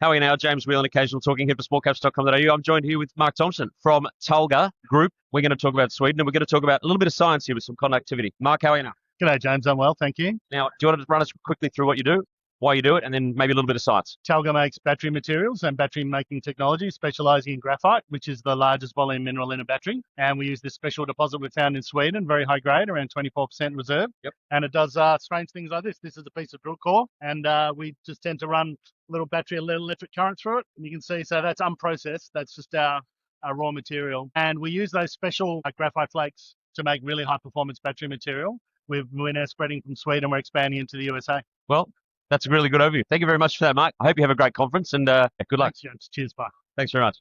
How are you now? James Whelan, occasional talking head for smallcatch.com.au. I'm joined here with Mark Thompson from Talga Group. We're going to talk about Sweden and we're going to talk about a little bit of science here with some conductivity. Mark, how are you now? G'day, James. I'm well, thank you. Now, do you want to run us quickly through what you do, why you do it, and then maybe a little bit of science? Talga makes battery materials and battery making technology, specialising in graphite, which is the largest volume mineral in a battery. And we use this special deposit we found in Sweden, very high grade, around 24% reserve. Yep. And it does strange things like this. This is a piece of drill core, and we just tend to run a little electric current through it. And you can see, so that's unprocessed. That's just our raw material. And we use those special graphite flakes to make really high performance battery material. We're now spreading from Sweden. We're expanding into the USA. Well, that's a really good overview. Thank you very much for that, Mark. I hope you have a great conference and good luck. Thanks, James. Cheers, bye. Thanks very much.